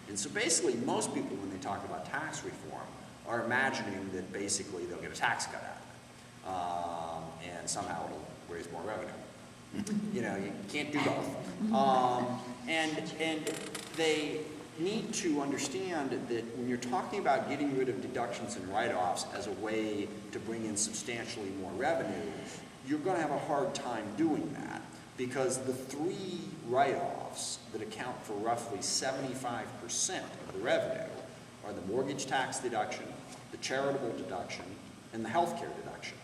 And so basically, most people, when they talk about tax reform, are imagining that basically they'll get a tax cut out of it, and somehow it'll raise more revenue. You know, you can't do both. And they need to understand that when you're talking about getting rid of deductions and write-offs as a way to bring in substantially more revenue, you're going to have a hard time doing that, because the three write-offs that account for roughly 75% of the revenue are the mortgage tax deduction, the charitable deduction, and the health care deduction.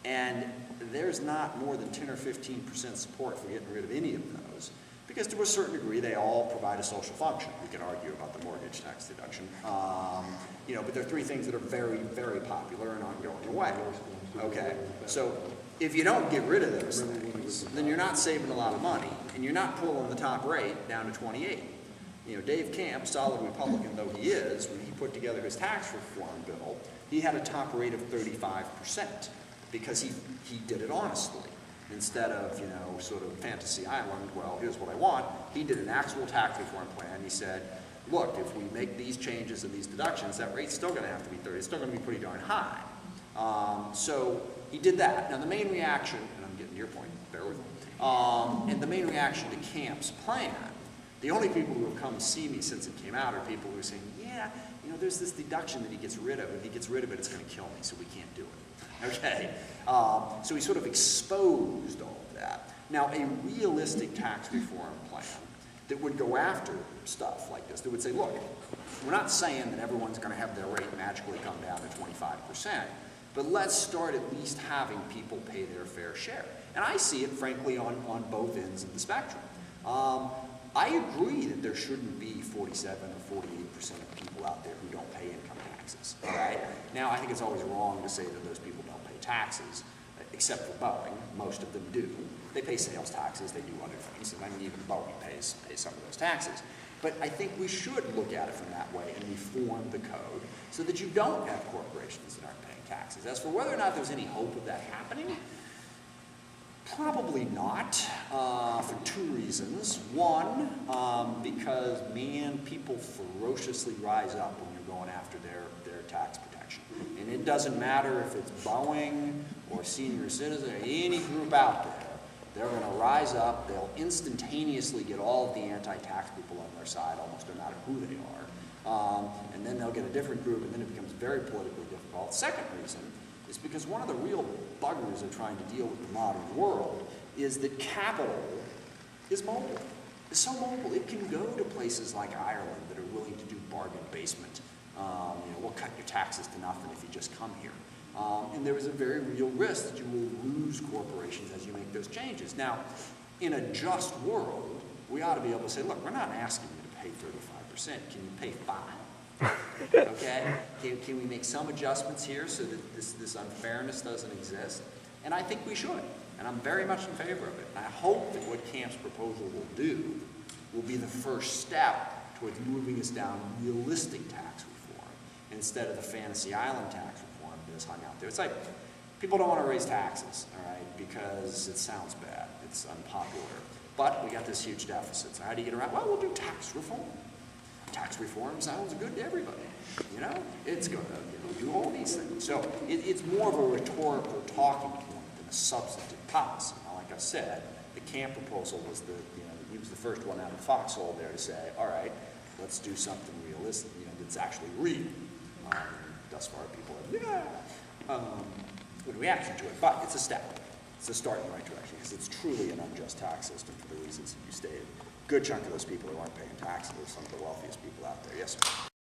And there's not more than 10 or 15% support for getting rid of any of those, because to a certain degree they all provide a social function. We can argue about the mortgage tax deduction, you know, but there are three things that are very, very popular and aren't going away. Okay, so if you don't get rid of those things, then you're not saving a lot of money, and you're not pulling the top rate down to 28. You know, Dave Camp, solid Republican though he is, when he put together his tax reform bill, he had a top rate of 35%, because he did it honestly. Instead of, you know, sort of fantasy island, well, here's what I want, he did an actual tax reform plan. He said, look, if we make these changes and these deductions, that rate's still going to have to be 30. It's still going to be pretty darn high. So he did that. Now the main reaction, and I'm getting to your point, bear with me, and the main reaction to Camp's plan, the only people who have come to see me since it came out are people who are saying, yeah, you know, there's this deduction that he gets rid of. If he gets rid of it, it's going to kill me, so we can't do it. Okay? So he sort of exposed all of that. Now, a realistic tax reform plan that would go after stuff like this, that would say, look, we're not saying that everyone's going to have their rate magically come down to 25%, but let's start at least having people pay their fair share. And I see it, frankly, on both ends of the spectrum. I agree that there shouldn't be 47 or 48% of people out there who don't pay income taxes, all right? Now, I think it's always wrong to say that those people don't pay taxes, except for Boeing. Most of them do. They pay sales taxes, they do other things, and I mean, even Boeing pays some of those taxes. But I think we should look at it from that way and reform the code so that you don't have corporations that aren't paying taxes. As for whether or not there's any hope of that happening, probably not, for two reasons. One, because, man, people ferociously rise up when you're going after their tax protection. And it doesn't matter if it's Boeing or senior citizen or any group out there, they're going to rise up, they'll instantaneously get all of the anti-tax people on their side, almost no matter who they are. And then they'll get a different group, and then it becomes very politically difficult. Second reason is because one of the real buggers of trying to deal with the modern world is that capital is mobile. It's so mobile, it can go to places like Ireland that are willing to do bargain basement. You know, we'll cut your taxes to nothing if you just come here. And there is a very real risk that you will lose corporations as you make those changes. Now, in a just world, we ought to be able to say, look, we're not asking you to pay 35%. Can you pay 5%? Okay? Can we make some adjustments here so that this unfairness doesn't exist? And I think we should. And I'm very much in favor of it. And I hope that what Camp's proposal will do will be the first step towards moving us down realistic tax reform instead of the fantasy island tax reform that's hung out there. It's like people don't want to raise taxes, all right, because it sounds bad. It's unpopular. But we got this huge deficit. So how do you get around? Well, we'll do tax reform. Tax reform sounds good to everybody. You know, it's going to do all these things. So it's more of a rhetorical talking point than a substantive policy. Now, like I said, the Camp proposal was he was the first one out of the foxhole there to say, all right, let's do something realistic, that's actually real. Thus far, people have good reaction to it, but it's a step. It's a start in the right direction because it's truly an unjust tax system for the reasons that you stated. Good chunk of those people who aren't paying taxes are some of the wealthiest people out there. Yes, sir.